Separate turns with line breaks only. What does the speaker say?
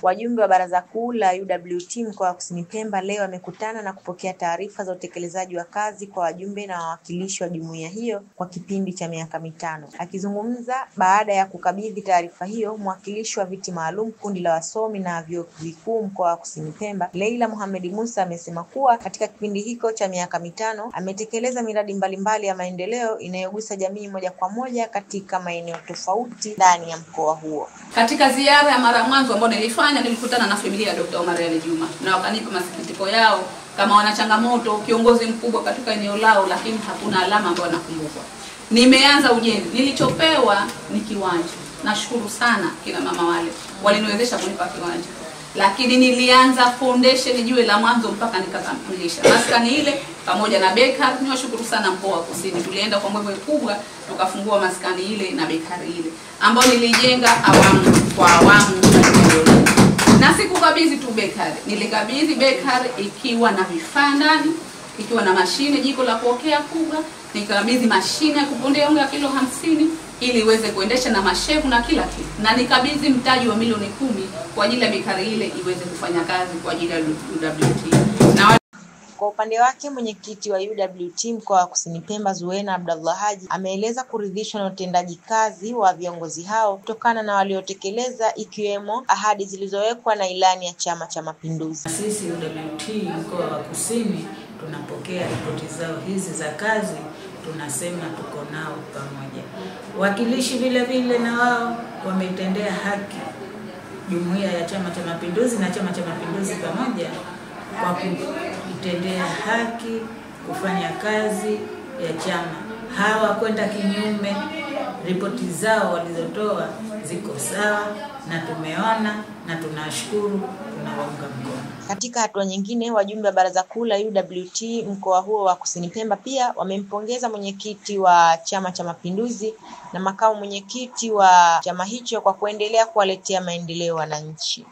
Wajumbe wa Baraza Kuu la UWT mkoa wa Kusini Pemba leo wamekutana na kupokea taarifa za utekelezaji wa kazi kwa wajumbe na wawakilishi wa jumuiya hiyo kwa kipindi cha miaka mitano. Akizungumza baada ya kukabidhi taarifa hiyo, mwakilishi wa viti maalum kundi la wasomi na vyuo vikuu mkoa wa Kusini Pemba, Leila Mohamed Musa, amesema kuwa katika kipindi hicho cha miaka mitano ametekeleza miradi mbalimbali ya maendeleo inayogusa jamii moja kwa moja katika maeneo tofauti ndani ya mkoa huo.
Katika ziara ya mara mwanzo ambayo nilikutana na familia ya Dr. Omar Ali Juma na wakanipa masikitiko yao kama wana changamoto, kiongozi mkubwa katika eneo lao, lakini hakuna alama ambayo nakumbukwa. Nimeanza ujenzi, nilichopewa ni kiwanja. Nashukuru sana kina mama wale waliniwezesha kunipa kiwanja, lakini nilianza foundation jiwe la mwanzo mpaka nikakamilisha maskani ile pamoja na bakery. Niwashukuru sana mkoa wa Kusini, tulienda kwa moyo mkubwa tukafungua maskani ile na bakery ile ambayo nilijenga awamu kwa awamu. Na sikukabidhi tu bakery, nilikabidhi bakery ikiwa na vifaa ndani, ikiwa na mashine jiko la kuokea kubwa, nikabidhi mashine ya kupondea unga kilo 50 ili iweze kuendesha na mashefu na kila kitu, na nikabidhi mtaji wa milioni 10 kwa ajili ya bakery ile iweze kufanya kazi kwa ajili ya UWT. Na
kwa upande wake mwenyekiti wa UWT mkoa wa Kusini Pemba Zuena Abdallah Haji ameeleza kuridhishwa na utendaji kazi wa viongozi hao kutokana na waliotekeleza, ikiwemo ahadi zilizowekwa na ilani ya Chama cha Mapinduzi.
Sisi UWT mkoa wa Kusini tunapokea ripoti zao hizi za kazi, tunasema tuko nao pamoja. Wakilishi vile vile na wao wametendea haki jumuiya ya Chama cha Mapinduzi na Chama cha Mapinduzi pamoja kwa kutendea haki kufanya kazi ya chama. Hawa kwenda kinyume, ripoti zao walizotoa ziko sawa na tumeona na tunashukuru, tunawaunga mkono.
Katika hatua nyingine, wajumbe wa Baraza Kuu la UWT mkoa huo wa Kusini Pemba pia wamempongeza mwenyekiti wa Chama cha Mapinduzi na makamu mwenyekiti wa chama hicho kwa kuendelea kuwaletea maendeleo wananchi.